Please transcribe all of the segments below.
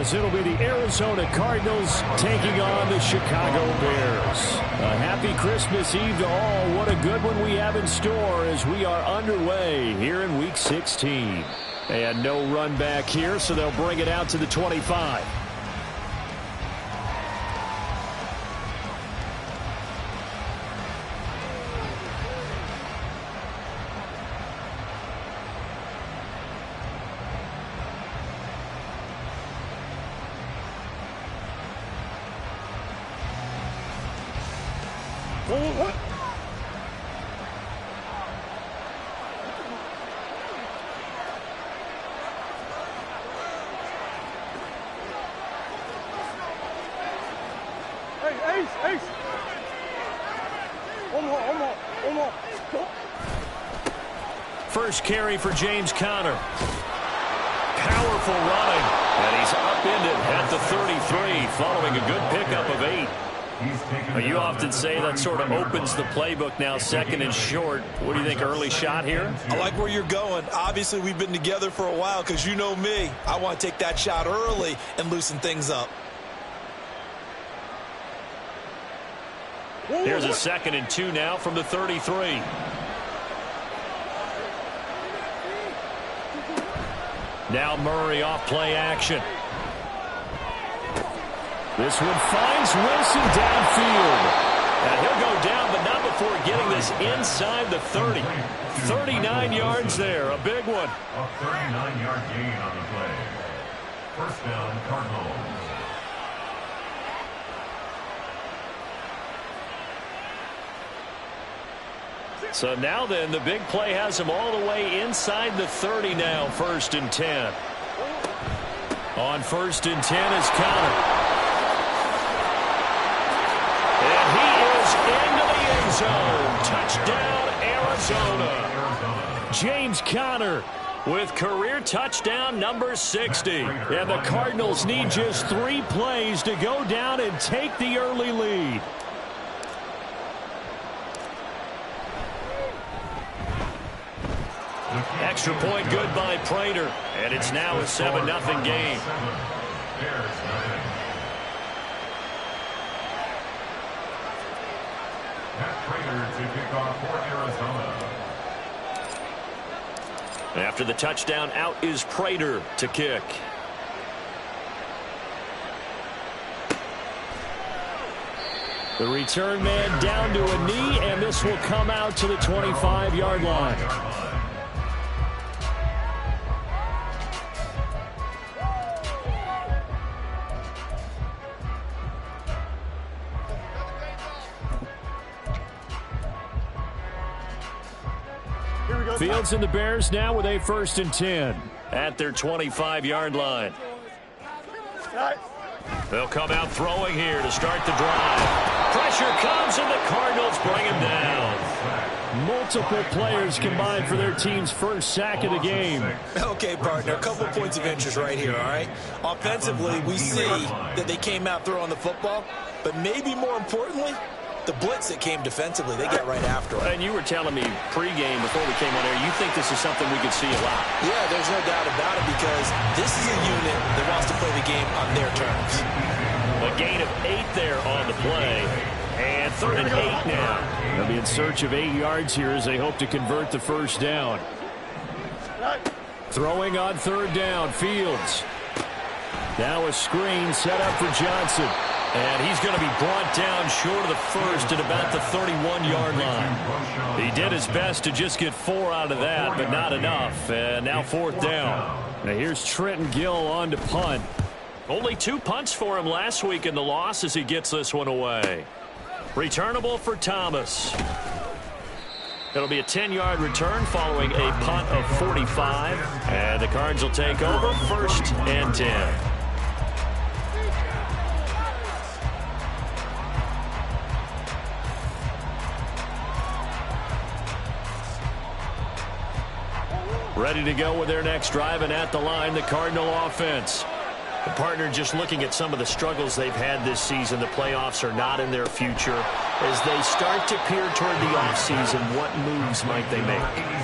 It'll be the Arizona Cardinals taking on the Chicago Bears. A happy Christmas Eve to all. What a good one we have in store as we are underway here in Week 16. And no run back here, so they'll bring it out to the 25. First carry for James Conner. Powerful running. And he's upended at the 33 following a good pickup of 8. You often say that sort of opens the playbook now, second and short. What do you think, early shot here? I like where you're going. Obviously, we've been together for a while because you know me. I want to take that shot early and loosen things up. Here's a 2nd and 2 now from the 33. Now Murray off play action. This one finds Wilson downfield. And he'll go down, but not before getting this inside the 30. 39 yards there, a big one. A 39-yard gain on the play. First down, Cardinals. So now then, the big play has him all the way inside the 30 now, 1st and 10. On 1st and 10 is Conner. And he is into the end zone. Touchdown, Arizona. James Conner with career touchdown number 60. And the Cardinals need just 3 plays to go down and take the early lead. Extra point good by Prater. And it's now a 7-0 game. After the touchdown, out is Prater to kick. The return man down to a knee, and this will come out to the 25-yard line. Fields and the Bears now with a 1st and 10 at their 25-yard line. They'll come out throwing here to start the drive. Pressure comes, and the Cardinals bring him down. Multiple players combined for their team's first sack of the game. Okay, partner, a couple of points of interest right here, all right? Offensively, we see that they came out throwing the football, but maybe more importantly, the blitz that came defensively, they get right after it. And you were telling me pregame before we came on air, you think this is something we could see a lot. Yeah, there's no doubt about it because this is a unit that wants to play the game on their terms. A gain of 8 there on the play. And 3rd and 8 now. They'll be in search of 8 yards here as they hope to convert the first down. Throwing on 3rd down, Fields. Now a screen set up for Johnson. And he's going to be brought down short of the first at about the 31-yard line. He did his best to just get 4 out of that, but not enough. And now 4th down. Now here's Trenton Gill on to punt. Only 2 punts for him last week in the loss as he gets this one away. Returnable for Thomas. It'll be a 10-yard return following a punt of 45. And the Cards will take over 1st and 10. Ready to go with their next drive, and at the line, the Cardinal offense. The partner just looking at some of the struggles they've had this season. The playoffs are not in their future. As they start to peer toward the offseason, what moves might they make?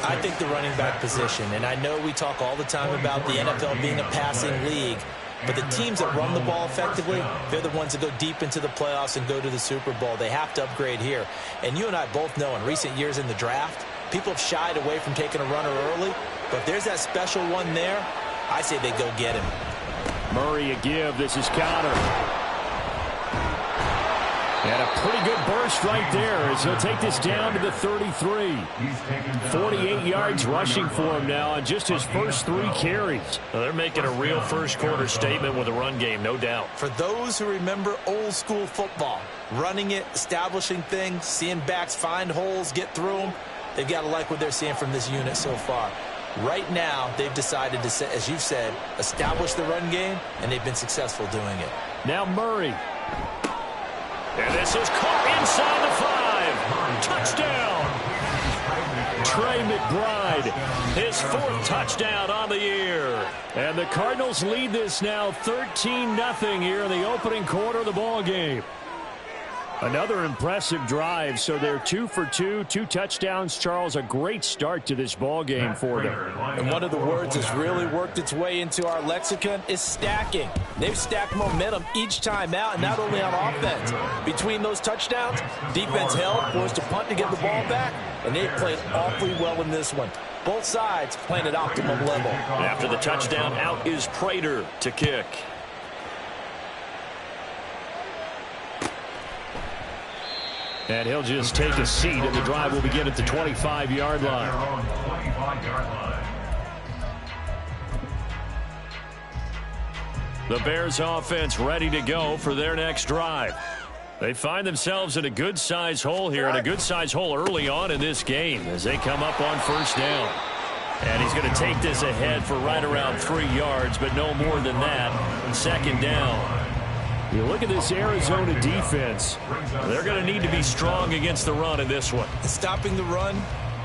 I think the running back position, and I know we talk all the time about the NFL being a passing league, But the teams that run the ball effectively, they're the ones that go deep into the playoffs and go to the Super Bowl. They have to upgrade here. And you and I both know in recent years in the draft, people have shied away from taking a runner early. But if there's that special one there, I say they go get him. Murray a give. This is Connor. And a pretty good burst right there as he'll take this down to the 33. 48 yards rushing for him now on just his first 3 carries. Well, they're making a real first-quarter statement with a run game, no doubt. For those who remember old-school football, running it, establishing things, seeing backs find holes, get through them, they've got to like what they're seeing from this unit so far. Right now, they've decided to, as you've said, establish the run game, and they've been successful doing it. Now Murray. And this is caught inside the 5. Touchdown. Trey McBride. His 4th touchdown on the year. And the Cardinals lead this now 13-0 here in the opening quarter of the ball game. Another impressive drive, so they're 2 for 2, 2 touchdowns. Charles, a great start to this ball game for them. And one of the words that's really worked its way into our lexicon is stacking. They've stacked momentum each time out, and not only on offense. Between those touchdowns, defense held, forced a punt to get the ball back, and they played awfully well in this one. Both sides playing at optimum level. After the touchdown, out is Prater to kick. And he'll just take a seat, and the drive will begin at the 25-yard line. The Bears offense ready to go for their next drive. They find themselves in a good-sized hole here, and a good-sized hole early on in this game as they come up on first down. And he's going to take this ahead for right around 3 yards, but no more than that. Second down. You look at this Arizona defense. They're going to need to be strong against the run in this one. Stopping the run,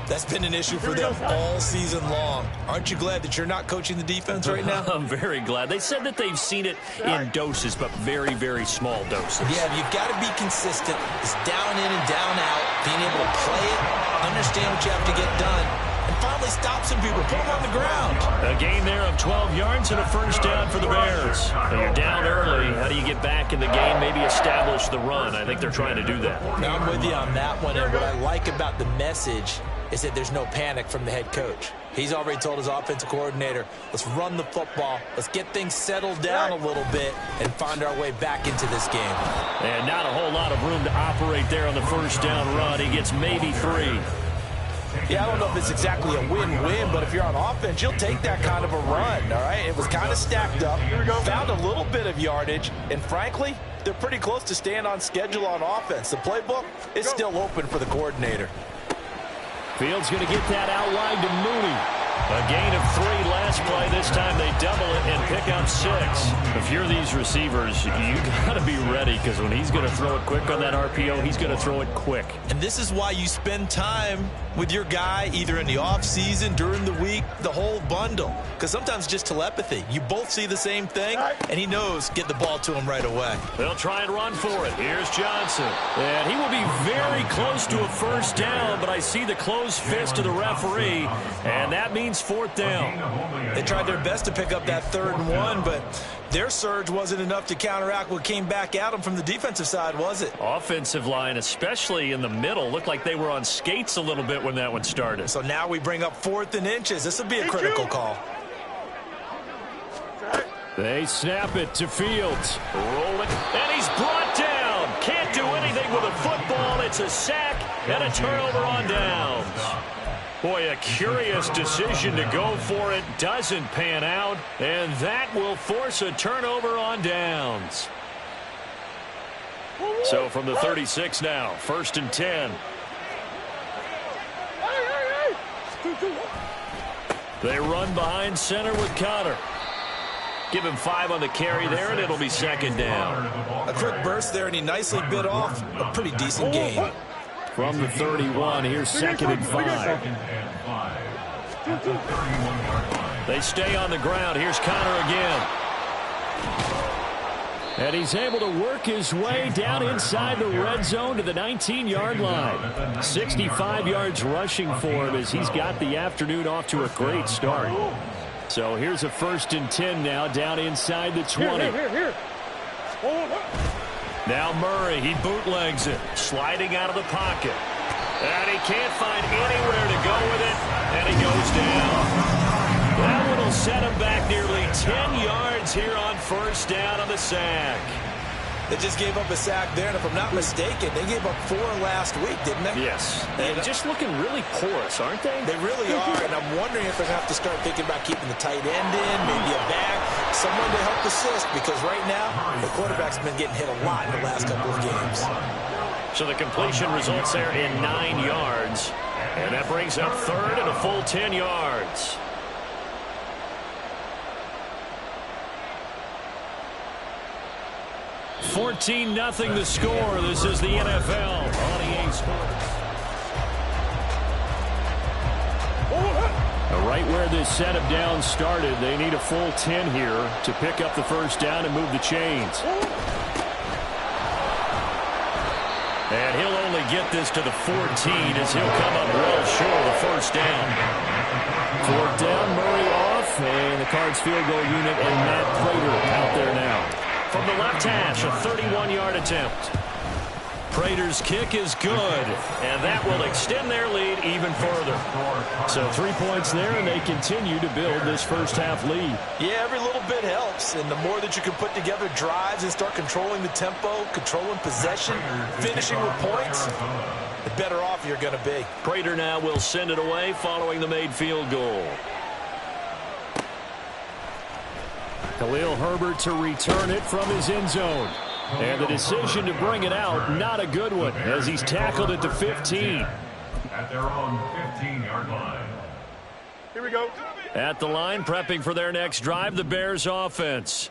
that's been an issue for them all season long. Aren't you glad that you're not coaching the defense right now? I'm very glad. They said that they've seen it in doses, but very, very small doses. Yeah, you've got to be consistent. It's down in and down out, being able to play it, understand what you have to get done, and finally stop some people, put them on the ground. A gain there of 12 yards and a first down for the Bears. So you're down early. How do you get back in the game, maybe establish the run? I think they're trying to do that. Now I'm with you on that one, and what I like about the message is that there's no panic from the head coach. He's already told his offensive coordinator, let's run the football, let's get things settled down a little bit and find our way back into this game. And not a whole lot of room to operate there on the first down run. He gets maybe 3. Yeah, I don't know if it's exactly a win-win, but if you're on offense, you'll take that kind of a run, all right? It was kind of stacked up, found a little bit of yardage, and frankly, they're pretty close to staying on schedule on offense. The playbook is still open for the coordinator. Fields going to get that outline to Mooney. A gain of 3 last play. This time they double it and pick up 6. If you're these receivers, you got to be ready because when he's going to throw it quick on that RPO, he's going to throw it quick. And this is why you spend time with your guy either in the offseason, during the week, the whole bundle. Because sometimes just telepathy. You both see the same thing, and he knows get the ball to him right away. They'll try and run for it. Here's Johnson. And he will be very close to a first down, but I see the closed fist of the referee, and that means 4th down. They tried their best to pick up that 3rd and 1, but their surge wasn't enough to counteract what came back at them from the defensive side, was it? Offensive line, especially in the middle, looked like they were on skates a little bit when that one started. So now we bring up 4th and inches. This will be a critical call. They snap it to Fields. Rolling, and he's brought down. Can't do anything with a football. It's a sack and a turnover on downs. Boy, a curious decision to go for it. Doesn't pan out, and that will force a turnover on downs. So from the 36 now, 1st and 10. They run behind center with Connor. Give him 5 on the carry there, and it'll be 2nd down. A quick burst there, and he nicely bit off a pretty decent gain. From the 31, here's 2nd and 5. They stay on the ground. Here's Connor again. And he's able to work his way down inside the red zone to the 19-yard line. 65 yards rushing for him as he's got the afternoon off to a great start. So here's a 1st and 10 now, down inside the 20. Here. Now Murray, he bootlegs it, sliding out of the pocket. And he can't find anywhere to go with it, and he goes down. That one will set him back nearly 10 yards here on 1st down on the sack. They just gave up a sack there, and if I'm not mistaken, they gave up 4 last week, didn't they? Yes. And just looking really porous, aren't they? They really are, and I'm wondering if they're going to have to start thinking about keeping the tight end in, maybe a back, someone to help assist, because right now, the quarterback's been getting hit a lot in the last couple of games. So the completion results there in 9 yards, and that brings up 3rd and a full 10 yards. 14-0 the score. This is the NFL on EA Sports. Right where this set of downs started, they need a full 10 here to pick up the 1st down and move the chains. And he'll only get this to the 14 as he'll come up well short of the 1st down. 4th down, Murray off, and the Cards field goal unit and Matt Prater out there now. From the left hash, a 31-yard attempt. Prater's kick is good, and that will extend their lead even further. So 3 points there, and they continue to build this 1st half lead. Yeah, every little bit helps, and the more that you can put together drives and start controlling the tempo, controlling possession, finishing with points, the better off you're going to be. Prater now will send it away following the made field goal. Khalil Herbert to return it from his end zone. And the decision to bring it out, not a good one, as he's tackled at the 15. At their own 15-yard line. Here we go. At the line, prepping for their next drive, the Bears offense.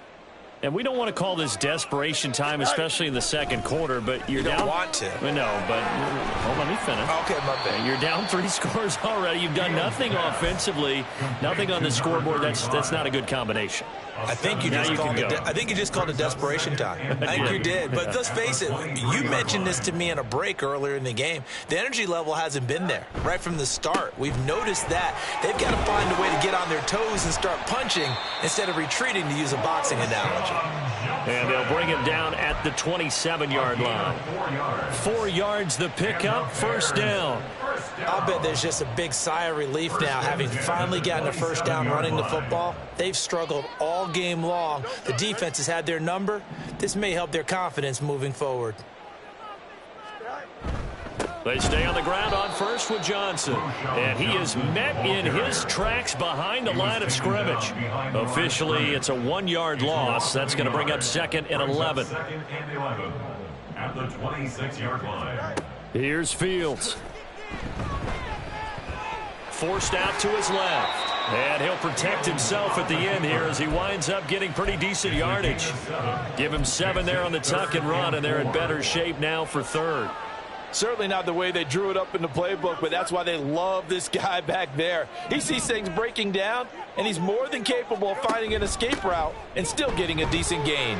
And we don't want to call this desperation time, especially in the 2nd quarter, but you're down. You don't want to. No, but hold on, let me finish. Okay, my bad. You're down 3 scores already. You've done nothing offensively, nothing on the scoreboard. That's not a good combination. I think you just called it desperation time. I think you did. But let's face it, you mentioned this to me in a break earlier in the game. The energy level hasn't been there right from the start. We've noticed that. They've got to find a way to get on their toes and start punching instead of retreating, to use a boxing analogy. And they'll bring him down at the 27-yard line. 4 yards the pickup, 1st down. I'll bet there's just a big sigh of relief now, having finally gotten a 1st down running the football. They've struggled all game long. The defense has had their number. This may help their confidence moving forward. They stay on the ground on 1st with Johnson. And he is met in his tracks behind the line of scrimmage. Officially, it's a 1-yard loss. That's going to bring up 2nd and 11. At the 26-yard line. Here's Fields. Forced out to his left. And he'll protect himself at the end here as he winds up getting pretty decent yardage. Give him 7 there on the tuck and run, and they're in better shape now for 3rd. Certainly not the way they drew it up in the playbook, but that's why they love this guy back there. He sees things breaking down, and he's more than capable of finding an escape route and still getting a decent gain.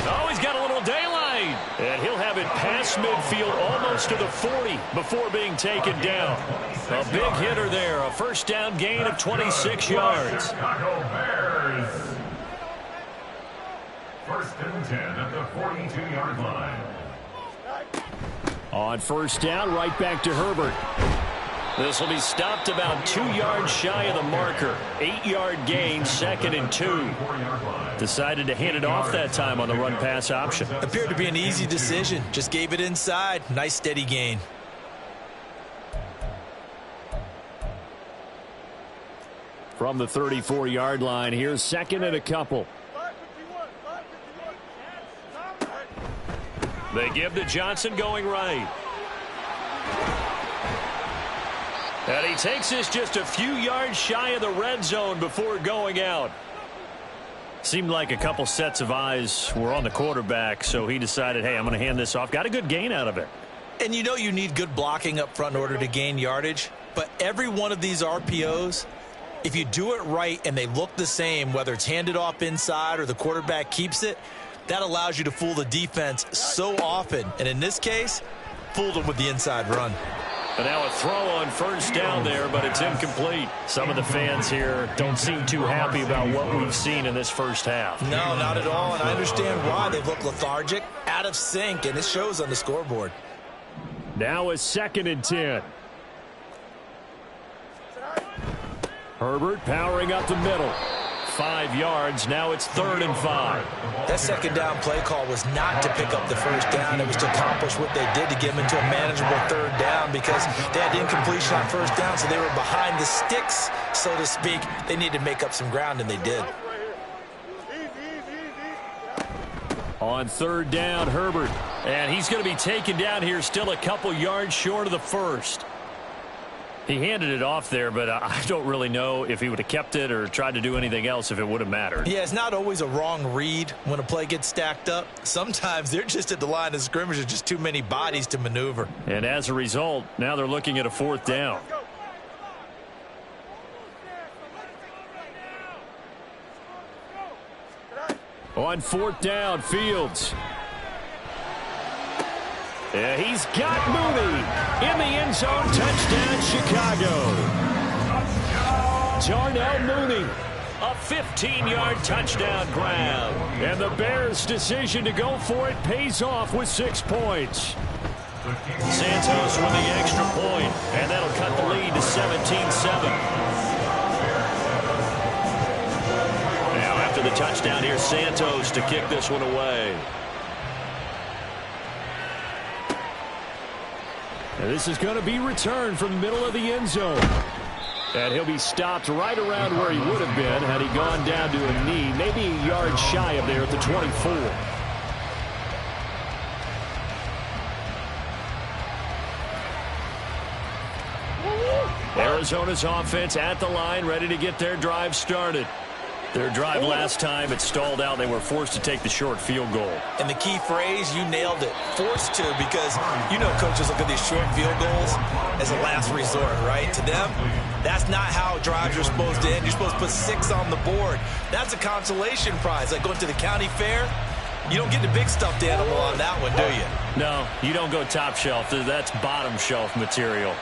Oh, he's got a little daylight. And he'll have it past midfield almost to the 40 before being taken down. A big hitter there. A 1st down gain of 26 yards. Chicago Bears. 1st and 10 at the 42-yard line. On 1st down, right back to Herbert. This will be stopped about 2 yards shy of the marker. 8-yard gain, 2nd and 2. Decided to hand it off that time on the run-pass option. Appeared to be an easy decision. Just gave it inside. Nice steady gain. From the 34-yard line, here's 2nd and a couple. They give to Johnson going right. And he takes this just a few yards shy of the red zone before going out. Seemed like a couple sets of eyes were on the quarterback, so he decided, hey, I'm going to hand this off. Got a good gain out of it. And you know you need good blocking up front in order to gain yardage. But every one of these RPOs, if you do it right and they look the same, whether it's handed off inside or the quarterback keeps it, that allows you to fool the defense so often. And in this case, fooled them with the inside run. And now a throw on first down there, but it's incomplete. Some of the fans here don't seem too happy about what we've seen in this first half. No, not at all, and I understand why. They look lethargic, out of sync, and it shows on the scoreboard. Now a 2nd and 10. Herbert powering up the middle. 5 yards. Now it's 3rd and 5. That second down play call was not to pick up the first down. It was to accomplish what they did to get them into a manageable 3rd down because they had incompletion on first down, so they were behind the sticks, so to speak. They needed to make up some ground, and they did. On 3rd down, Herbert. And he's going to be taken down here still a couple yards short of the first. He handed it off there, but I don't really know if he would have kept it or tried to do anything else if it would have mattered. Yeah, it's not always a wrong read when a play gets stacked up. Sometimes they're just at the line of scrimmage. There's just too many bodies to maneuver. And as a result, now they're looking at a 4th down. On 4th down, Fields. Yeah, he's got Mooney in the end zone. Touchdown, Chicago. Darnell Mooney, a 15-yard touchdown grab. And the Bears' decision to go for it pays off with 6 points. Santos with the extra point, and that'll cut the lead to 17-7. Now after the touchdown, here's Santos to kick this one away. And this is going to be returned from the middle of the end zone. And he'll be stopped right around where he would have been had he gone down to a knee, maybe a yard shy of there at the 24. Arizona's offense at the line, ready to get their drive started. Their drive last time, it stalled out. They were forced to take the short field goal. And the key phrase, you nailed it, forced to, because you know coaches look at these short field goals as a last resort, right? To them, that's not how drives are supposed to end. You're supposed to put 6 on the board. That's a consolation prize. Like going to the county fair, you don't get the big stuffed animal on that one, do you? No, you don't go top shelf. That's bottom shelf material.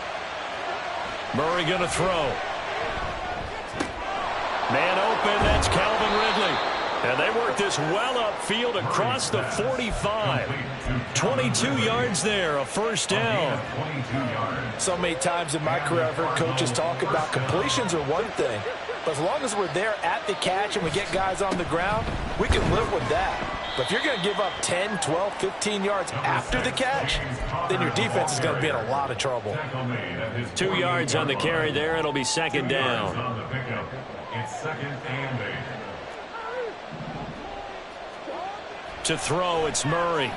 Murray going to throw. Man open, that's Calvin Ridley. And they work this well upfield across the 45. 22 yards there, a 1st down. So many times in my career I've heard coaches talk about completions are one thing. But as long as we're there at the catch and we get guys on the ground, we can live with that. But if you're going to give up 10, 12, 15 yards after the catch, then your defense is going to be in a lot of trouble. 2 yards on the carry there. It'll be 2nd down. It's 2nd and 8. To throw, it's Murray.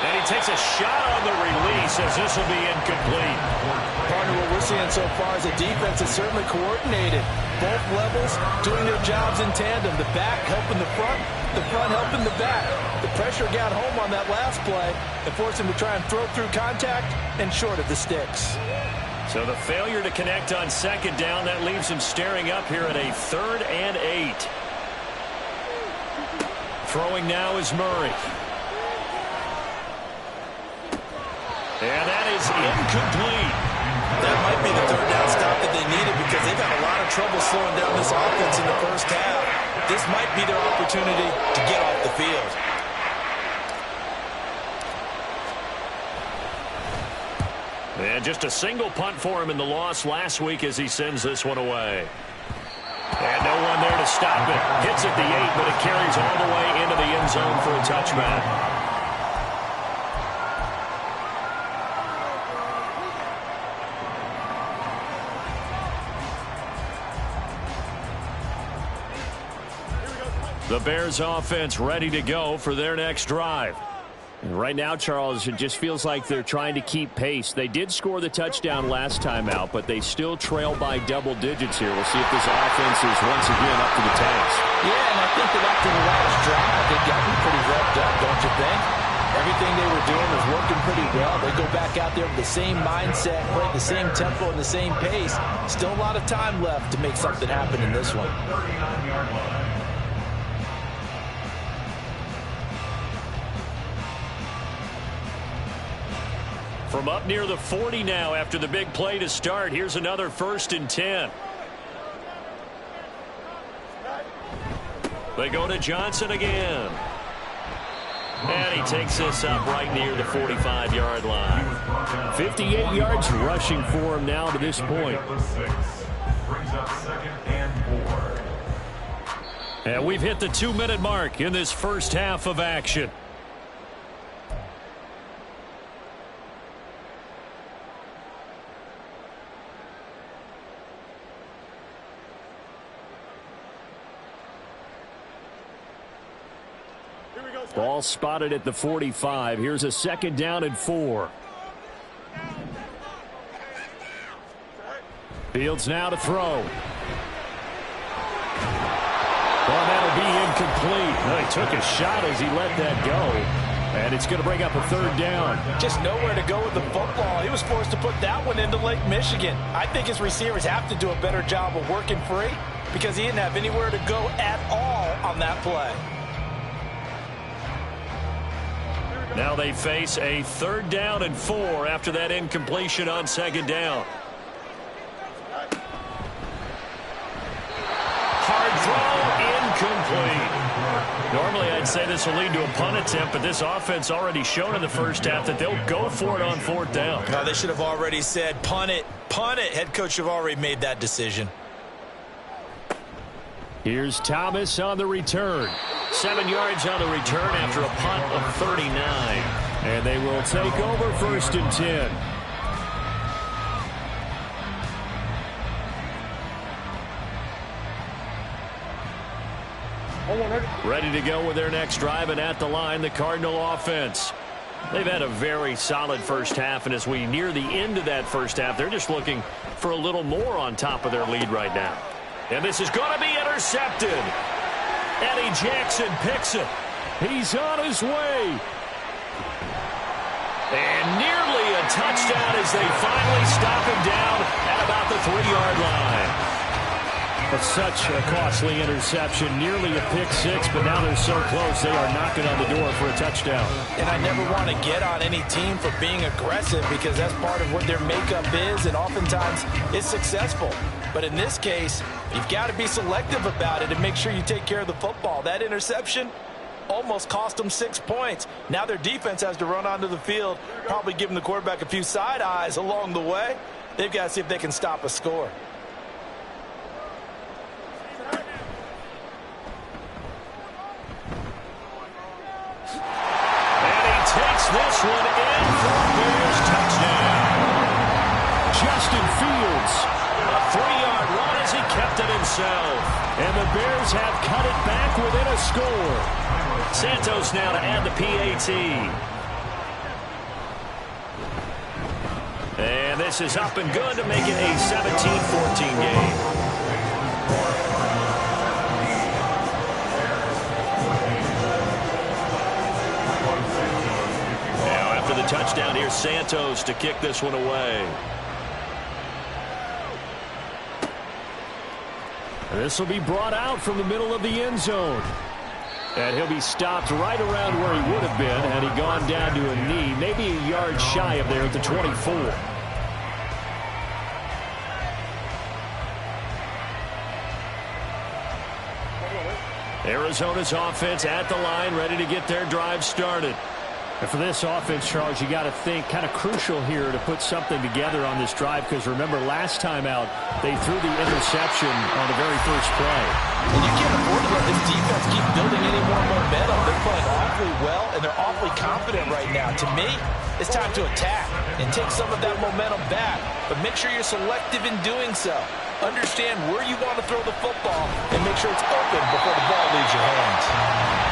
And he takes a shot on the release as this will be incomplete. Partner, what we're seeing so far is the defense is certainly coordinated. Both levels doing their jobs in tandem. The back helping the front helping the back. The pressure got home on that last play and forced him to try and throw through contact and short of the sticks. So the failure to connect on 2nd down, that leaves him staring up here at a 3rd and 8. Throwing now is Murray. And that is incomplete. That might be the 3rd down stop that they needed because they've had a lot of trouble slowing down this offense in the first half. This might be their opportunity to get off the field. And just a single punt for him in the loss last week as he sends this one away. And no one there to stop it. Hits at the 8, but it carries all the way into the end zone for a touchback. The Bears offense ready to go for their next drive. And right now, Charles, it just feels like they're trying to keep pace. They did score the touchdown last time out, but they still trail by double digits here. We'll see if this offense is once again up to the task. Yeah, and I think that after the last drive, they've gotten pretty revved up, don't you think? Everything they were doing was working pretty well. They go back out there with the same mindset, play at the same tempo and the same pace. Still a lot of time left to make something happen in this one. 39-yard line. From up near the 40 now after the big play to start. Here's another 1st and 10. They go to Johnson again. And he takes this up right near the 45-yard line. 58 yards rushing for him now to this point. Brings up 2nd and 4. And we've hit the 2-minute mark in this first half of action. Ball spotted at the 45. Here's a 2nd down and 4. Fields now to throw. Well, that'll be incomplete. Well, he took a shot as he let that go. And it's going to bring up a 3rd down. Just nowhere to go with the football. He was forced to put that one into Lake Michigan. I think his receivers have to do a better job of working free because he didn't have anywhere to go at all on that play. Now they face a 3rd down and 4 after that incompletion on 2nd down. Hard throw, incomplete. Normally I'd say this will lead to a punt attempt, but this offense already shown in the first half that they'll go for it on 4th down. No, they should have already said punt it, punt it. Head coach have already made that decision. Here's Thomas on the return. 7 yards on the return after a punt of 39. And they will take over 1st and 10. Ready to go with their next drive, and at the line, the Cardinal offense. They've had a very solid first half, and as we near the end of that first half, they're just looking for a little more on top of their lead right now. And this is going to be intercepted. Eddie Jackson picks it. He's on his way. And nearly a touchdown as they finally stop him down at about the 3-yard line. But such a costly interception, nearly a pick six, but now they're so close they are knocking on the door for a touchdown. And I never want to get on any team for being aggressive because that's part of what their makeup is, and oftentimes it's successful. But in this case, you've got to be selective about it and make sure you take care of the football. That interception almost cost them 6 points. Now their defense has to run onto the field, probably giving the quarterback a few side eyes along the way. They've got to see if they can stop a score. This one in for a Bears touchdown. Justin Fields. A 3-yard run as he kept it himself. And the Bears have cut it back within a score. Santos now to add the PAT. And this is up and good to make it a 17-14 game. Touchdown here, Santos to kick this one away. This will be brought out from the middle of the end zone. And he'll be stopped right around where he would have been had he gone down to a knee, maybe a yard shy of there at the 24. Arizona's offense at the line, ready to get their drive started. And for this offense, Charles, you got to think kind of crucial here to put something together on this drive because remember last time out they threw the interception on the very first play. And you can't afford to let this defense keep building any more momentum. They're playing awfully well and they're awfully confident right now. To me, it's time to attack and take some of that momentum back, but make sure you're selective in doing so. Understand where you want to throw the football and make sure it's open before the ball leaves your hands.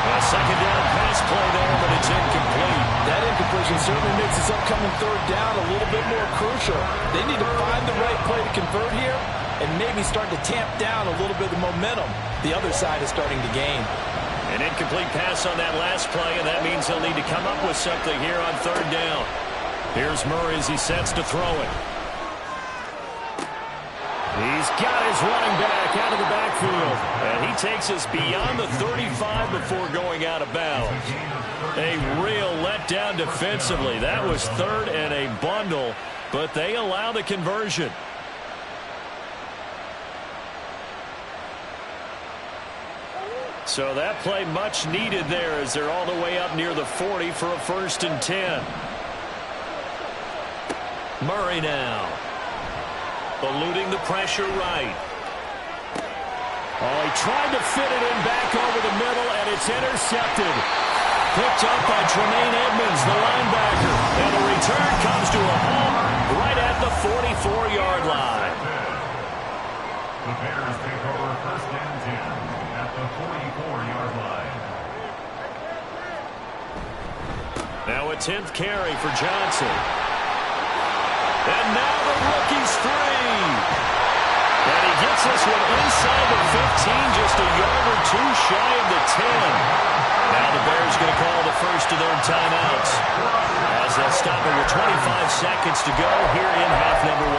A second down pass play there, but it's incomplete. That incompletion certainly makes this upcoming 3rd down a little bit more crucial. They need to find the right play to convert here and maybe start to tamp down a little bit of momentum the other side is starting to gain. An incomplete pass on that last play, and that means they'll need to come up with something here on 3rd down. Here's Murray as he sets to throw it. He's got his running back out of the backfield. And he takes us beyond the 35 before going out of bounds. A real letdown defensively. That was third and a bundle, but they allow the conversion. So that play much needed there as they're all the way up near the 40 for a 1st and 10. Murray now. Eluding the pressure right. Oh, he tried to fit it in back over the middle, and it's intercepted. Picked up by Tremaine Edmonds, the linebacker. And the return comes to a home right at the 44-yard line. The Bears take over 1st and 10 at the 44-yard line. Now a 10th carry for Johnson. And now the rookie's free. And he gets this one inside the 15, just a yard or two shy of the 10. Now the Bears going to call the first of their timeouts as they'll stop it with 25 seconds to go here in half number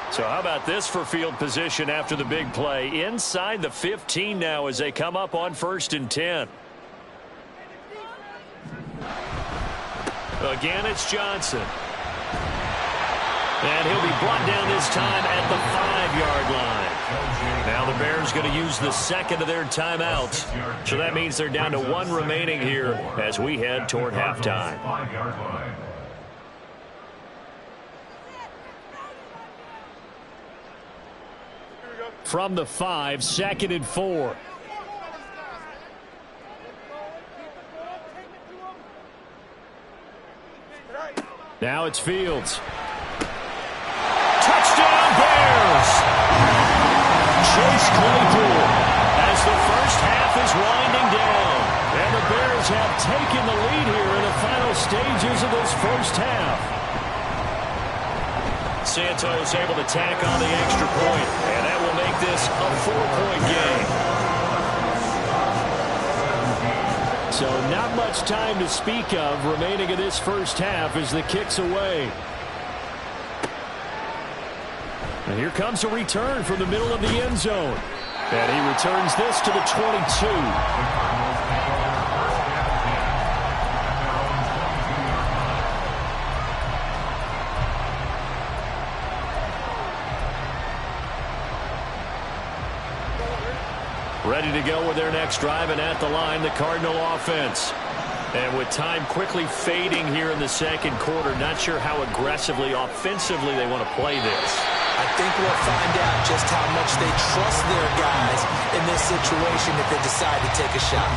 1. So how about this for field position after the big play? Inside the 15 now as they come up on 1st and 10. Again, it's Johnson. And he'll be brought down this time at the 5-yard line. Now the Bears going to use the second of their timeouts. So that means they're down to 1 remaining here as we head toward halftime. From the 5, 2nd and 4. Now it's Fields. Touchdown Bears! Chase Claypool as the first half is winding down. And the Bears have taken the lead here in the final stages of this first half. Santos able to tack on the extra point, and that will make this a 4-point game. So not much time to speak of remaining in this first half as the kick's away. And here comes a return from the middle of the end zone. And he returns this to the 22. Ready to go with their next drive, and at the line, the Cardinal offense. And with time quickly fading here in the second quarter, not sure how aggressively, offensively they want to play this. I think we'll find out just how much they trust their guys in this situation if they decide to take a shot.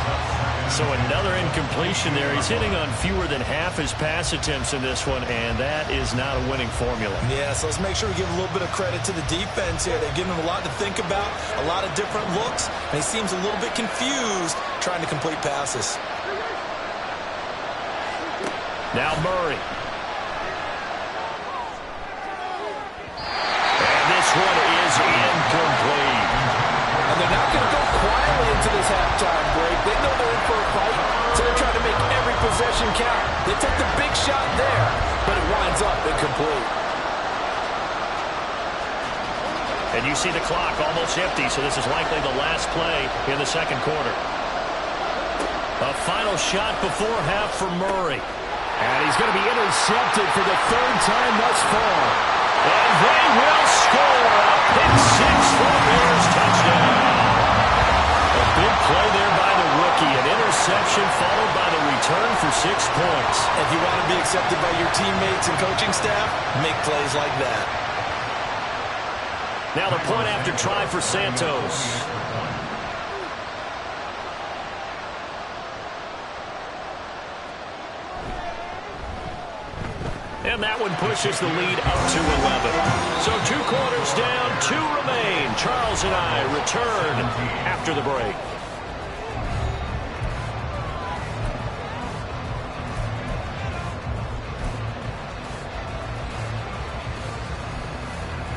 So another incompletion there. He's hitting on fewer than half his pass attempts in this one, and that is not a winning formula. Yeah, so let's make sure we give a little bit of credit to the defense here. They've given him a lot to think about, a lot of different looks, and he seems a little bit confused trying to complete passes. Now Murray. And this one is incomplete. And they're not going to go quietly into this halftime break. They know they're in for a fight, so they're trying to make every possession count. They took the big shot there, but it winds up incomplete. And you see the clock almost empty, so this is likely the last play in the second quarter. A final shot before half for Murray. And he's going to be intercepted for the 3rd time thus far. And they will score a pick six for the Bears touchdown. A big play there by the rookie. An interception followed by the return for 6 points. If you want to be accepted by your teammates and coaching staff, make plays like that. Now the point after try for Santos. And that one pushes the lead up to 11. So 2 quarters down, 2 remain. Charles and I return after the break.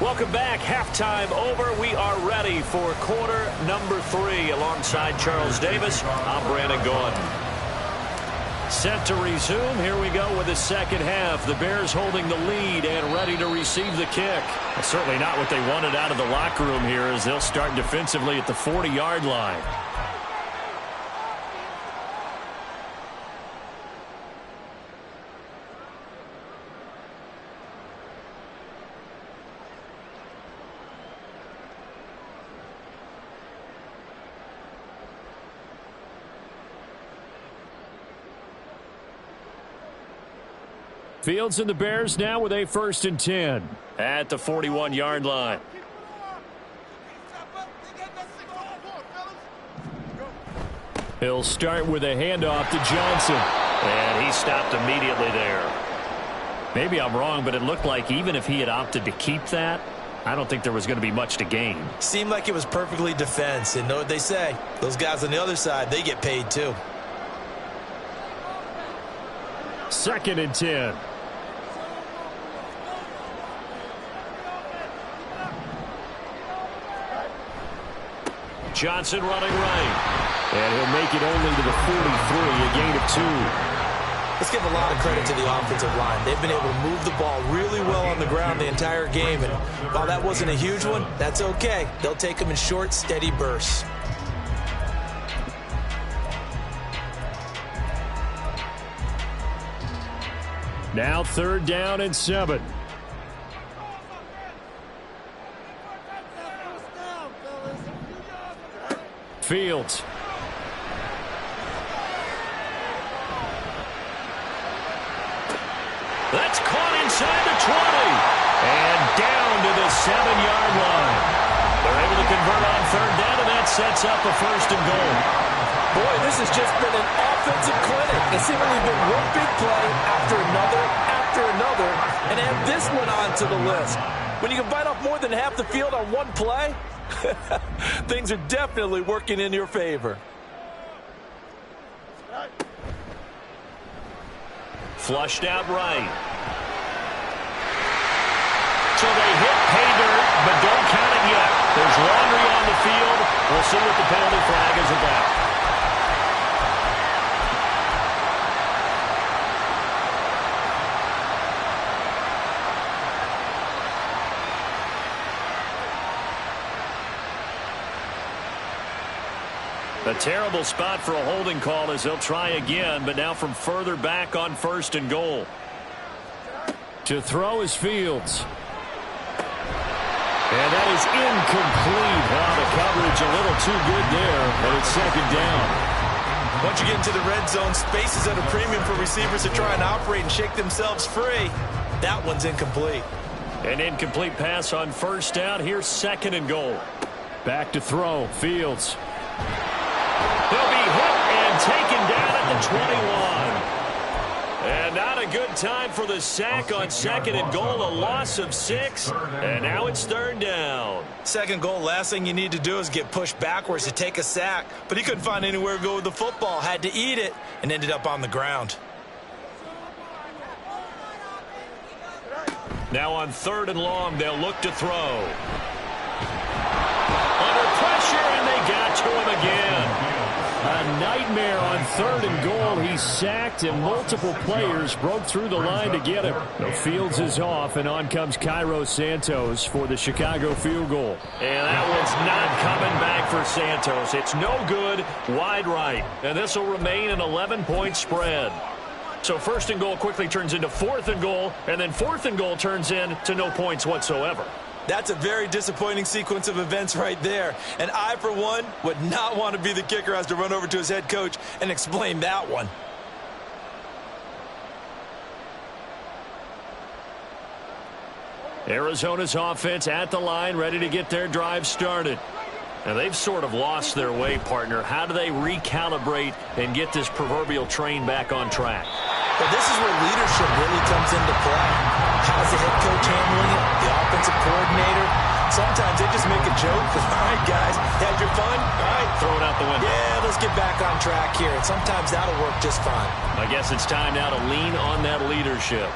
Welcome back. Halftime over. We are ready for quarter number 3. Alongside Charles Davis, I'm Brandon Gaudin. Set to resume. Here we go with the second half. The Bears holding the lead and ready to receive the kick. Well, certainly not what they wanted out of the locker room here as they'll start defensively at the 40-yard line. Fields and the Bears now with a 1st and 10 at the 41-yard line. He'll start with a handoff to Johnson. And he stopped immediately there. Maybe I'm wrong, but it looked like even if he had opted to keep that, I don't think there was going to be much to gain. Seemed like it was perfectly defense. And know what they say? Those guys on the other side, they get paid too. 2nd and 10. Johnson running right. And he'll make it only to the 43, a gain of 2. Let's give a lot of credit to the offensive line. They've been able to move the ball really well on the ground the entire game. And while that wasn't a huge one, that's okay. They'll take them in short, steady bursts. Now 3rd down and 7. Fields. That's caught inside the 20. And down to the 7-yard line. They're able to convert on 3rd down, and that sets up a 1st and goal. Boy, this has just been an offensive clinic. It's seemingly been one big play after another, and add this one onto the list. When you can bite off more than half the field on one play, things are definitely working in your favor. Flushed out right. So they hit pay dirt, but don't count it yet. There's laundry on the field. We'll see what the penalty flag is about. A terrible spot for a holding call as they'll try again, but now from further back on 1st and goal. To throw is Fields. And that is incomplete. Wow, the coverage a little too good there, but it's 2nd down. Once you get into the red zone, space is at a premium for receivers to try and operate and shake themselves free. That one's incomplete. An incomplete pass on 1st down. Here's 2nd and goal. Back to throw. Fields. He'll be hit and taken down at the 21. And not a good time for the sack on 2nd and goal. A loss of 6. And now it's 3rd down. 2nd goal, last thing you need to do is get pushed backwards to take a sack. But he couldn't find anywhere to go with the football. Had to eat it and ended up on the ground. Now on 3rd and long, they'll look to throw. Under pressure, and they got to him again. A nightmare on 3rd and goal. He's sacked, and multiple players broke through the line to get him. The Fields is off, and on comes Cairo Santos for the Chicago field goal. And that one's not coming back for Santos. It's no good, wide right. And this will remain an 11-point spread. So 1st and goal quickly turns into 4th and goal, and then 4th and goal turns into no points whatsoever. That's a very disappointing sequence of events right there. And I, for one, would not want to be the kicker who has to run over to his head coach and explain that one. Arizona's offense at the line, ready to get their drive started. Now, they've sort of lost their way, partner. How do they recalibrate and get this proverbial train back on track? Well, this is where leadership really comes into play. How's the head coach handling it? The offensive coordinator? Sometimes they just make a joke. All right, guys, had your fun? All right. Throw it out the window. Yeah, let's get back on track here. And sometimes that'll work just fine. I guess it's time now to lean on that leadership.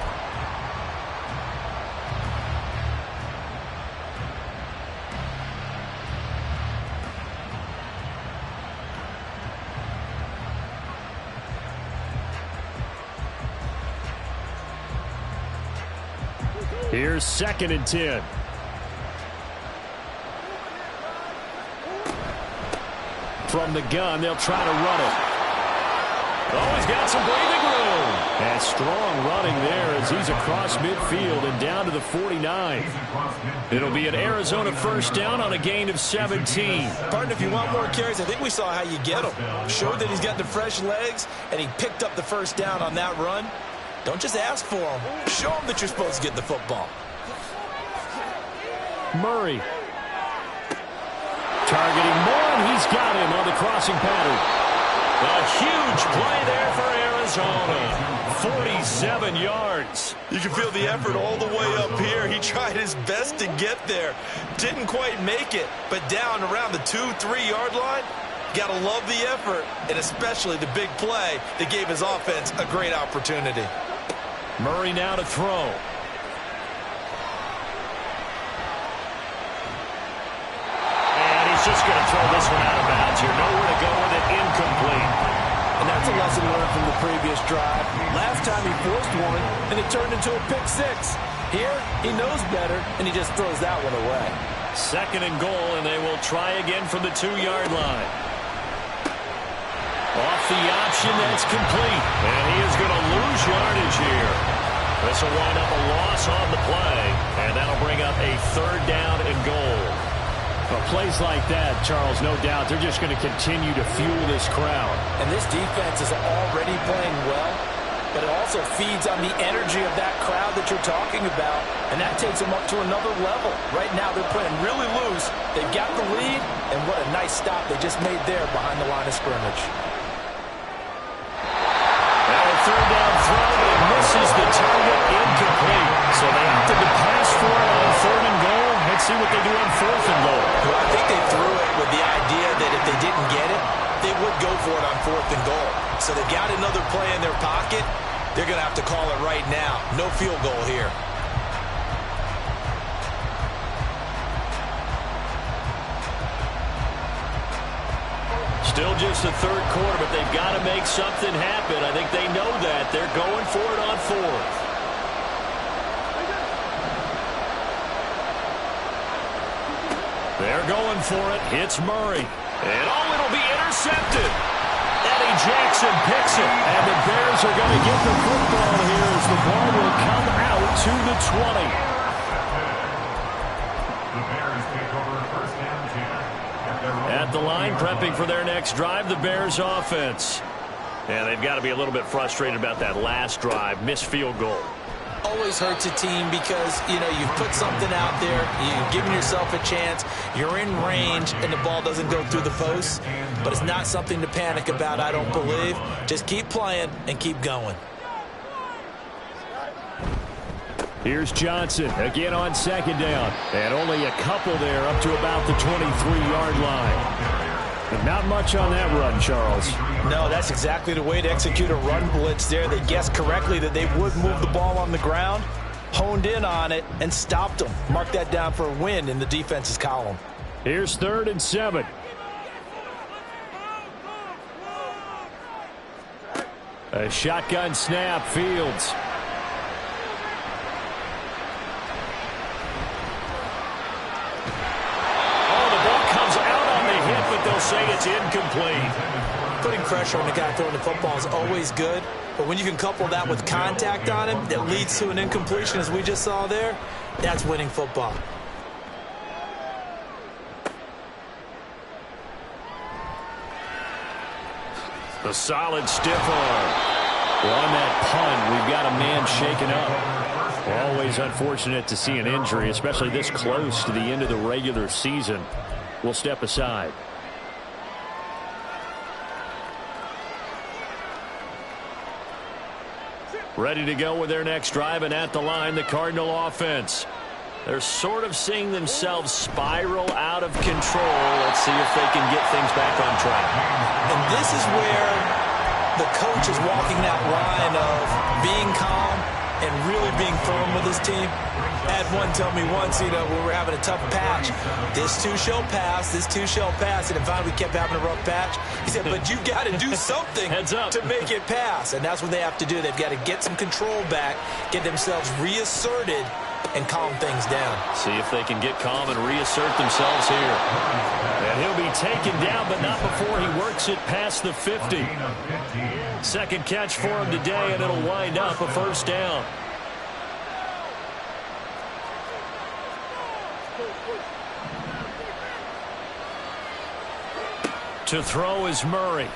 Here's 2nd and 10. From the gun, they'll try to run it. Oh, he's got some breathing room. And strong running there as he's across midfield and down to the 49. It'll be an Arizona first down on a gain of 17. Partner, if you want more carries, I think we saw how you get him. Showed that he's got the fresh legs, and he picked up the first down on that run. Don't just ask for him. Show him that you're supposed to get the football. Murray. Targeting Moore, and he's got him on the crossing pattern. A huge play there for Arizona. 47 yards. You can feel the effort all the way up here. He tried his best to get there. Didn't quite make it, but down around the 2-3 yard line, gotta love the effort, and especially the big play that gave his offense a great opportunity. Murray now to throw. And he's just going to throw this one out of bounds here. Nowhere to go with it. Incomplete. And that's a lesson learned from the previous drive. Last time he forced one, and it turned into a pick six. Here, he knows better, and he just throws that one away. 2nd and goal, and they will try again from the 2-yard line. Off the option, that's complete. And he is going to lose yardage here. This will wind up a loss on the play, and that'll bring up a 3rd down and goal. Well, plays like that, Charles, no doubt, they're just going to continue to fuel this crowd. And this defense is already playing well, but it also feeds on the energy of that crowd that you're talking about, and that takes them up to another level. Right now, they're playing really loose. They've got the lead, and what a nice stop they just made there behind the line of scrimmage. Now a 3rd down throw, but it misses the target, incomplete. So they opted to pass for it on 3rd and goal. Let's see what they do on 4th and goal. Well, I think they threw it with the idea that if they didn't get it, they would go for it on 4th and goal. So they've got another play in their pocket. They're going to have to call it right now. No field goal here. Still just the 3rd quarter, but they've got to make something happen. I think they know that. They're going for it on 4th. They're going for it. Hits Murray. And it'll be intercepted. Eddie Jackson picks it. And the Bears are going to get the football here as the ball will come out to the 20. The Bears take over 1st and 10. At the line, prepping for their next drive, the Bears offense. And they've got to be a little bit frustrated about that last drive. Missed field goal. Always hurts a team because, you've put something out there, you've given yourself a chance, you're in range, and the ball doesn't go through the post. But it's not something to panic about, I don't believe. Just keep playing and keep going. Here's Johnson again on 2nd down. And only a couple there up to about the 23-yard line. But not much on that run, Charles. No, that's exactly the way to execute a run blitz there. They guessed correctly that they would move the ball on the ground, honed in on it, and stopped them. Mark that down for a win in the defense's column. Here's 3rd and 7. A shotgun snap, Fields. They'll say it's incomplete. Putting pressure on the guy throwing the football is always good, but when you can couple that with contact on him that leads to an incompletion, as we just saw there, that's winning football. The solid stiff arm. Well, on that punt, we've got a man shaken up. Always unfortunate to see an injury, especially this close to the end of the regular season. We'll step aside. Ready to go with their next drive, and at the line, the Cardinal offense. They're sort of seeing themselves spiral out of control. Let's see if they can get things back on track. And this is where the coach is walking that line of being calm and really being firm with his team. I had one tell me once, we were having a tough patch. This too shall pass, this too shall pass. And then finally we kept having a rough patch. He said, but you've got to do something to make it pass. And that's what they have to do. They've got to get some control back, get themselves reasserted, and calm things down. See if they can get calm and reassert themselves here. And he'll be taken down, but not before he works it past the 50. Second catch for him today, and it'll wind up a first down. To throw is Murray.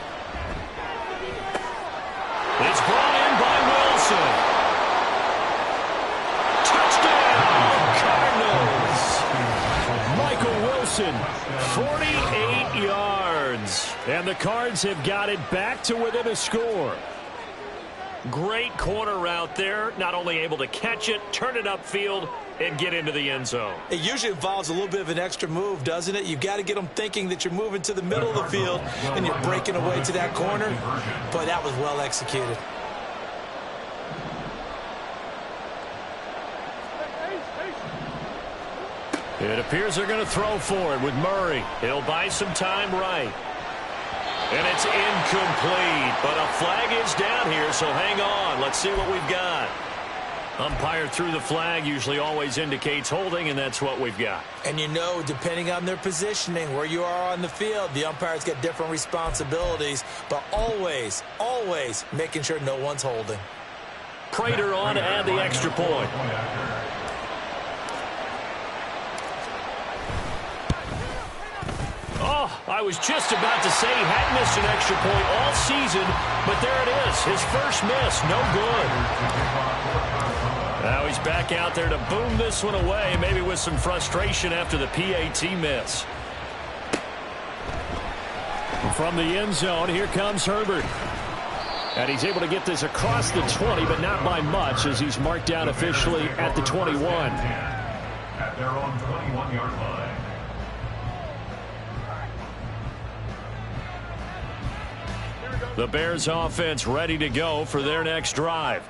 It's brought in by Wilson. Touchdown, Cardinals. Michael Wilson, 48 yards. And the Cards have got it back to within a score. Great corner route there. Not only able to catch it, turn it upfield, and get into the end zone. It usually involves a little bit of an extra move, doesn't it? You've got to get them thinking that you're moving to the middle of the field and you're breaking away to that corner. But that was well executed. It appears they're going to throw for it with Murray. He'll buy some time right. And it's incomplete, but a flag is down here, so hang on. Let's see what we've got. Umpire threw the flag, usually always indicates holding, and that's what we've got. And you know, depending on their positioning, where you are on the field, the umpires get different responsibilities, but always, always making sure no one's holding. Prater on to add the extra point. Oh, I was just about to say he hadn't missed an extra point all season, but there it is. His first miss, no good. Now he's back out there to boom this one away, maybe with some frustration after the PAT miss. From the end zone, here comes Herbert. And he's able to get this across the 20, but not by much, as he's marked down officially at the 21. At their own 21-yard line. The Bears offense ready to go for their next drive.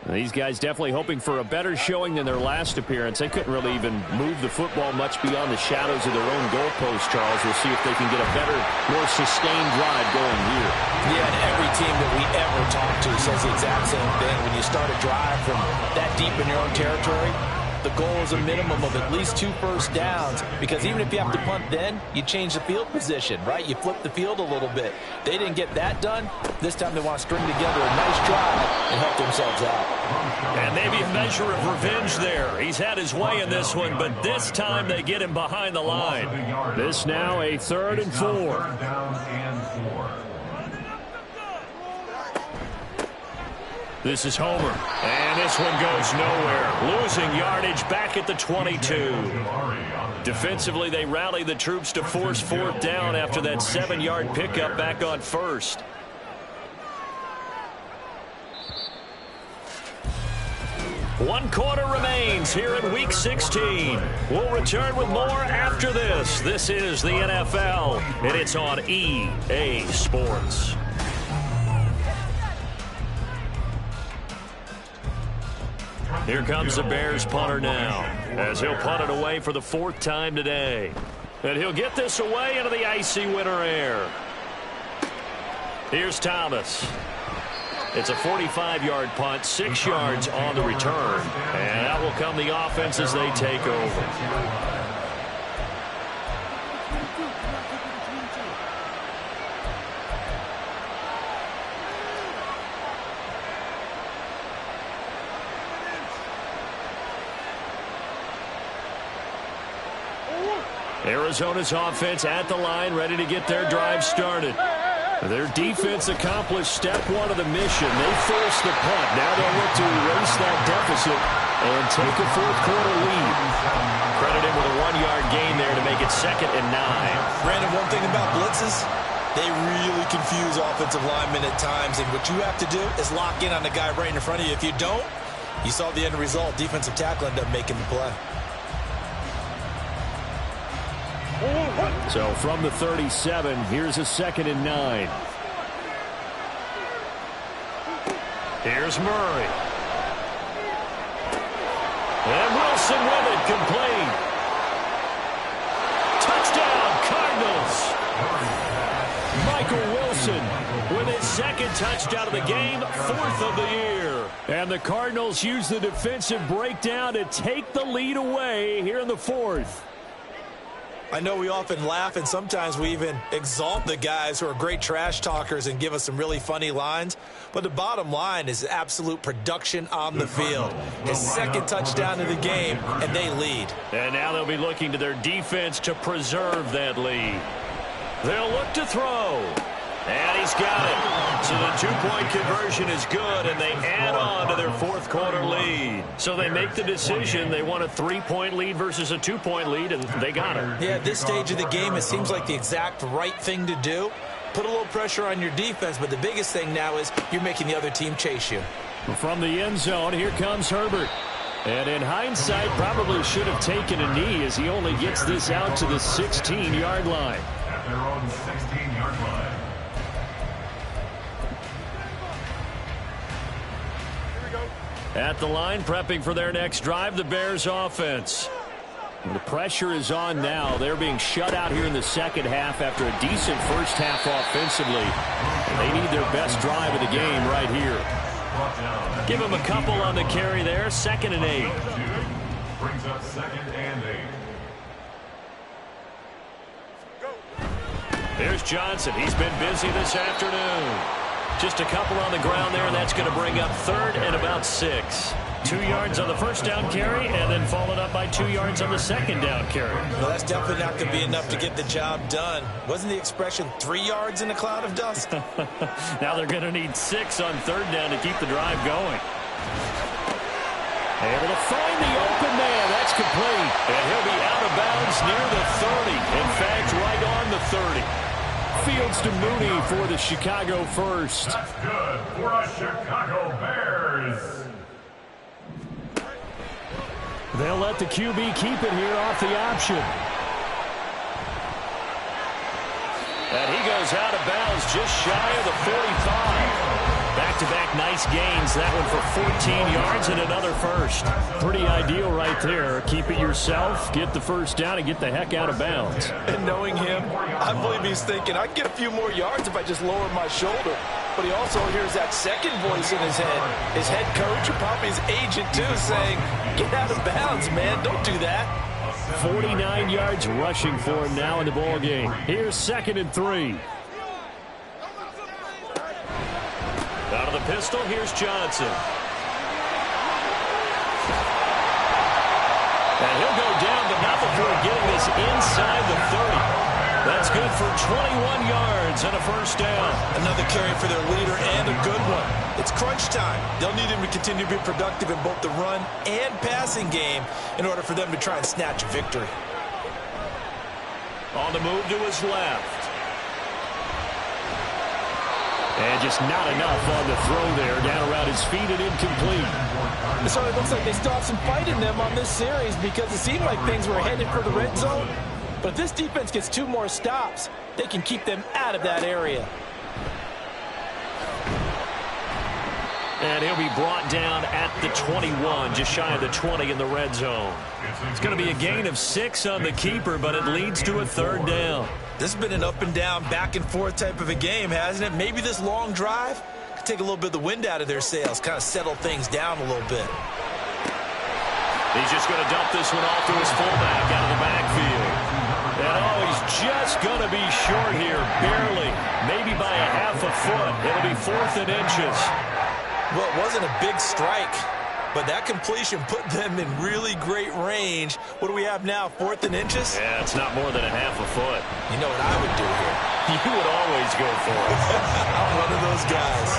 These guys definitely hoping for a better showing than their last appearance. They couldn't really even move the football much beyond the shadows of their own goalpost, Charles. We'll see if they can get a better, more sustained drive going here. Yeah, and every team that we ever talk to says the exact same thing. When you start a drive from that deep in your own territory, the goal is a minimum of at least 2 first downs, because even if you have to punt then, you change the field position, right? You flip the field a little bit. They didn't get that done. This time they want to string together a nice drive and help themselves out. And maybe a measure of revenge there. He's had his way in this one, but this time they get him behind the line. This now a 3rd and 4. 3rd down and 4. This is Homer, and this one goes nowhere. Losing yardage back at the 22. Defensively, they rally the troops to force 4th down after that 7-yard pickup back on 1st. One quarter remains here in Week 16. We'll return with more after this. This is the NFL, and it's on EA Sports. Here comes the Bears punter now, as he'll punt it away for the 4th time today. And he'll get this away into the icy winter air. Here's Thomas. It's a 45-yard punt, 6 yards on the return. And out will come the offense as they take over. Arizona's offense at the line, ready to get their drive started. Their defense accomplished step 1 of the mission. They forced the punt. Now they'll look to erase that deficit and take a 4th quarter lead. Credit him with a 1-yard gain there to make it 2nd and 9. Brandon, one thing about blitzes, they really confuse offensive linemen at times, and what you have to do is lock in on the guy right in front of you. If you don't, you saw the end result. Defensive tackle ended up making the play. So from the 37, here's a 2nd and 9. Here's Murray. And Wilson with it, complete. Touchdown, Cardinals. Michael Wilson with his 2nd touchdown of the game, 4th of the year. And the Cardinals use the defensive breakdown to take the lead away here in the fourth. I know we often laugh, and sometimes we even exalt the guys who are great trash talkers and give us some really funny lines. But the bottom line is absolute production on the field. His second touchdown of the game, and they lead. And now they'll be looking to their defense to preserve that lead. They'll look to throw. And he's got it. So the two-point conversion is good, and they add on to their fourth quarter lead. So they make the decision. They want a 3-point lead versus a 2-point lead, and they got it. Yeah, at this stage of the game, it seems like the exact right thing to do. Put a little pressure on your defense, but the biggest thing now is you're making the other team chase you. From the end zone, here comes Herbert. And in hindsight, probably should have taken a knee as he only gets this out to the 16-yard line. At their own 16-yard line. At the line, prepping for their next drive, the Bears offense. The pressure is on now. They're being shut out here in the second half after a decent first half offensively. They need their best drive of the game right here. Give them a couple on the carry there. 2nd and 8. Brings up 2nd and 8. There's Johnson. He's been busy this afternoon. Just a couple on the ground there, and that's going to bring up 3rd and about 6. 2 yards on the first down carry, and then followed up by 2 yards on the second down carry. Well, that's definitely not going to be enough to get the job done. Wasn't the expression 3 yards in a cloud of dust? Now they're going to need 6 on 3rd down to keep the drive going. Able to find the open man. That's complete. And he'll be out of bounds near the 30. In fact, right on the 30. Fields to Mooney for the Chicago first. That's good for the Chicago Bears. They'll let the QB keep it here off the option. And he goes out of bounds just shy of the 45. Back-to-back nice gains. That one for 14 yards and another first. Pretty ideal right there. Keep it yourself, get the first down, and get the heck out of bounds. And knowing him, I believe he's thinking, I can get a few more yards if I just lower my shoulder. But he also hears that second voice in his head. His head coach, or probably his agent too, saying, get out of bounds, man. Don't do that. 49 yards rushing for him now in the ball game. Here's 2nd and 3. Out of the pistol, here's Johnson. And he'll go down, but not before getting this inside the 30. That's good for 21 yards and a first down. Another carry for their leader and a good one. It's crunch time. They'll need him to continue to be productive in both the run and passing game in order for them to try and snatch a victory. On the move to his left. And just not enough on the throw there. Down around his feet and incomplete. It sort of looks like they still have some fight in them on this series because it seemed like things were headed for the red zone. But if this defense gets 2 more stops, they can keep them out of that area. And he'll be brought down at the 21, just shy of the 20 in the red zone. It's going to be a gain of 6 on the keeper, but it leads to a 3rd down. This has been an up and down, back and forth type of a game, hasn't it? Maybe this long drive could take a little bit of the wind out of their sails, kind of settle things down a little bit. He's just going to dump this one off to his fullback out of the backfield. And oh, he's just going to be short here, barely, maybe by a half a foot. It'll be 4th and inches. Well, it wasn't a big strike, but that completion put them in really great range. What do we have now, 4th and inches? Yeah, it's not more than a half a foot. You know what I would do here? You would always go for it. I'm one of those guys.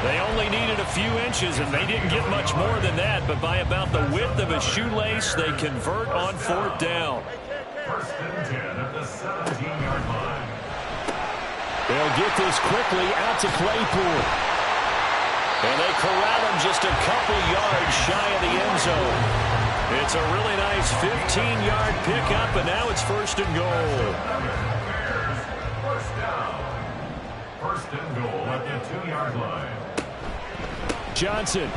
They only needed a few inches, and they didn't get much more than that, but by about the width of a shoelace, they convert on 4th down. 1st and 10 at the 17-yard line. They'll get this quickly out to Claypool. And they corral him just a couple yards shy of the end zone. It's a really nice 15-yard pickup, and now it's 1st and goal. Bears, 1st down. 1st and goal at the 2-yard line. Johnson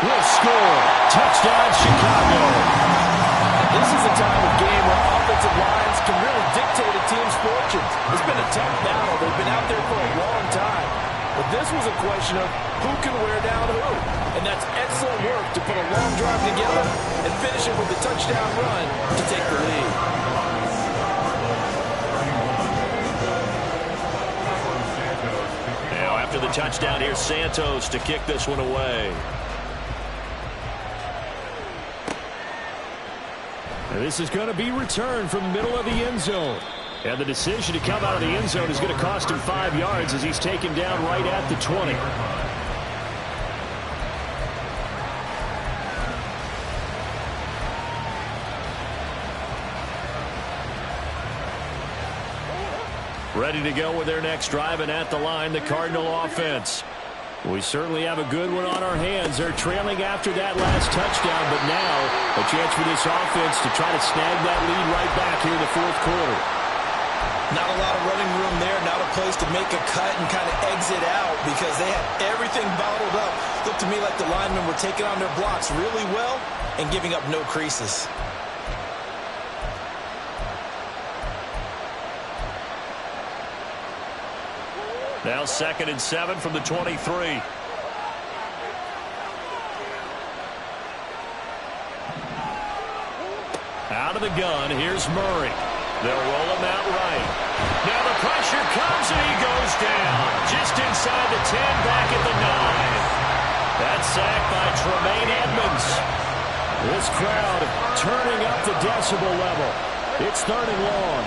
will score. Touchdown, Chicago. This is a time of game where offensive lines can really dictate a team's fortunes. It's been a tough battle. They've been out there for a long time. But this was a question of who can wear down who. And that's excellent work to put a long drive together and finish it with a touchdown run to take the lead. Now, after the touchdown, here's Santos to kick this one away. And this is going to be returned from the middle of the end zone. And the decision to come out of the end zone is going to cost him 5 yards as he's taken down right at the 20. Ready to go with their next drive, and at the line, the Cardinal offense. We certainly have a good one on our hands. They're trailing after that last touchdown, but now a chance for this offense to try to snag that lead right back here in the fourth quarter. Not a lot of running room there, not a place to make a cut and kind of exit out because they had everything bottled up. Looked to me like the linemen were taking on their blocks really well and giving up no creases. Now 2nd and 7 from the 23. Out of the gun, here's Murray. They'll roll him out right. Now the pressure comes and he goes down. Just inside the 10, back at the 9. That's sacked by Tremaine Edmonds. This crowd turning up the decibel level. It's 3rd and long.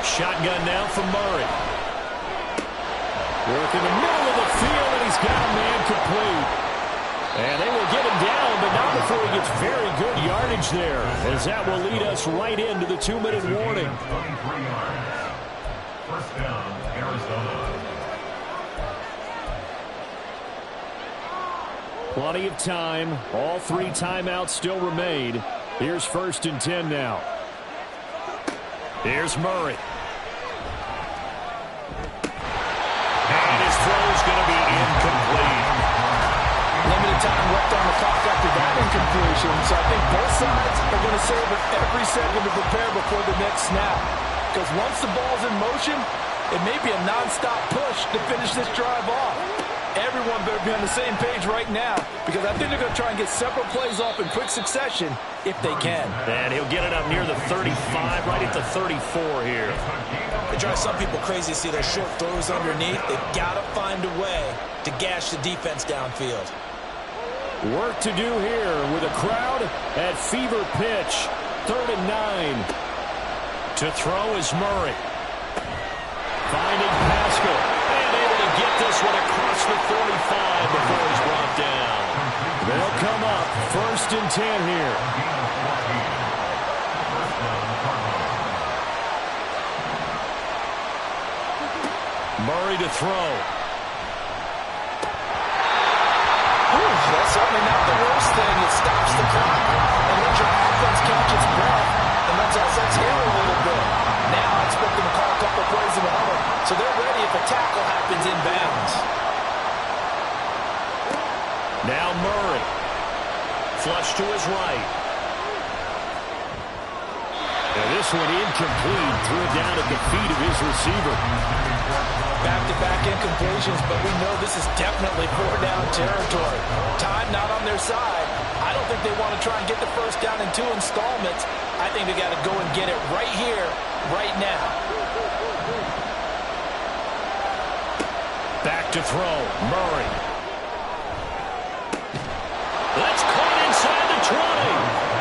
Shotgun now for Murray. Work in the middle of the field, and he's got a man complete. And they will get him down, but not before he gets very good yardage there, as that will lead us right into the 2-minute warning. 23 yards. First down, Arizona. Plenty of time. All 3 timeouts still remain. Here's 1st and 10 now. Here's Murray. And his throw's going to be incomplete. Limited time left on the clock after that incompletion, so I think both sides are going to savor every second to prepare before the next snap. Because once the ball's in motion, it may be a nonstop push to finish this drive off. Everyone better be on the same page right now because I think they're going to try and get several plays off in quick succession if they can. And he'll get it up near the 35, right at the 34 here. It drives some people crazy to see those short throws underneath. They've got to find a way to gash the defense downfield. Work to do here with a crowd at fever pitch. 3rd and 9. To throw is Murray. Finding Pascal. And able to get this one across the 45 before he's brought down. They'll come up 1st and 10 here. Murray to throw. That's certainly not the worst thing. It stops the clock and lets your offense catch its breath and lets us exhale a little bit. Now I expect them to call a couple plays in the huddle, so they're ready if a tackle happens inbounds. Now Murray. Flush to his right. And this one incomplete. Threw it down at the feet of his receiver. Back-to-back incompletions, but we know this is definitely 4-down territory. Time not on their side. I don't think they want to try and get the first down in 2 installments. I think they got to go and get it right here, right now. Back to throw. Murray. That's caught inside the 20.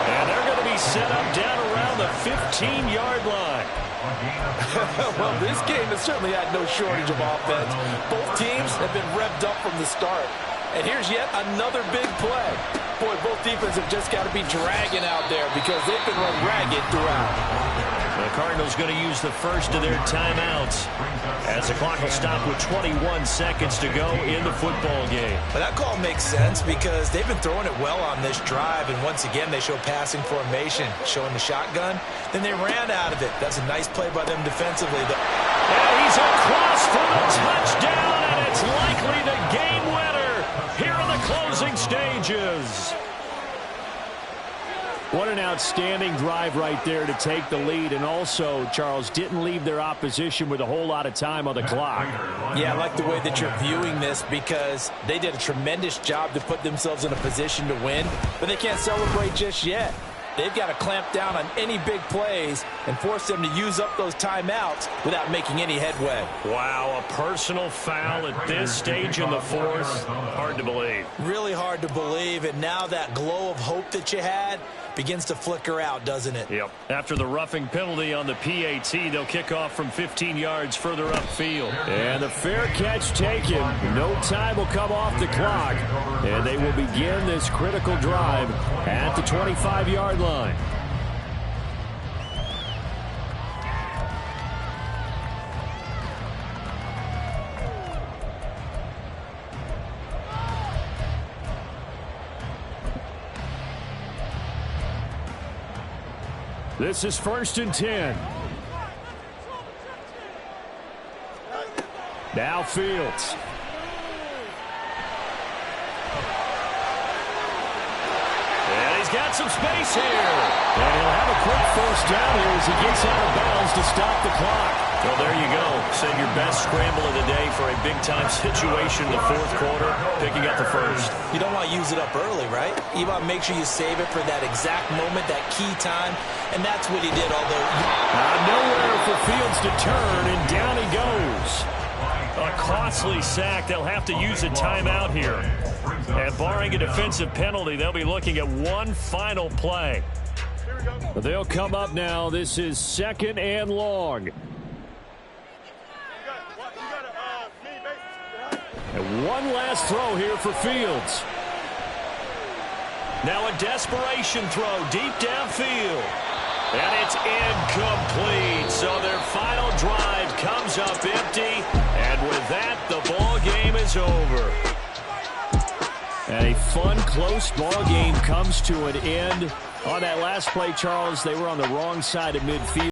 And they're going to be set up down around the 15-yard line. Well, this game has certainly had no shortage of offense. Both teams have been revved up from the start. And here's yet another big play. Boy, both defenses have just got to be dragging out there because they've been run ragged throughout. The Cardinals going to use the first of their timeouts as the clock will stop with 21 seconds to go in the football game. But that call makes sense because they've been throwing it well on this drive, and once again they show passing formation, showing the shotgun. Then they ran out of it. That's a nice play by them defensively. And he's across for the touchdown, and it's likely the game winner here in the closing stages. What an outstanding drive right there to take the lead. And also, Charles, didn't leave their opposition with a whole lot of time on the clock. Yeah, I like the way that you're viewing this because they did a tremendous job to put themselves in a position to win, but they can't celebrate just yet. They've got to clamp down on any big plays and force them to use up those timeouts without making any headway. Wow, a personal foul at this stage in the fourth. Hard to believe. Really hard to believe, and now that glow of hope that you had begins to flicker out, doesn't it? Yep. After the roughing penalty on the PAT, they'll kick off from 15 yards further upfield. And the fair catch taken. No time will come off the clock. And they will begin this critical drive at the 25-yard line. This is 1st and 10. Now Fields. And he's got some space here. And he'll have a quick first down here as he gets out of bounds to stop the clock. Well, there you go. Save your best scramble of the day for a big-time situation in the fourth quarter, picking up the first. You don't want to use it up early, right? You want to make sure you save it for that exact moment, that key time, and that's what he did, although... Nowhere for Fields to turn, and down he goes. A costly sack. They'll have to use a timeout here. And barring a defensive penalty, they'll be looking at one final play. They'll come up now. This is 2nd and long. And one last throw here for Fields. Now a desperation throw deep downfield. And it's incomplete. So their final drive comes up empty. And with that, the ball game is over. And a fun, close ball game comes to an end. On that last play, Charles, they were on the wrong side of midfield.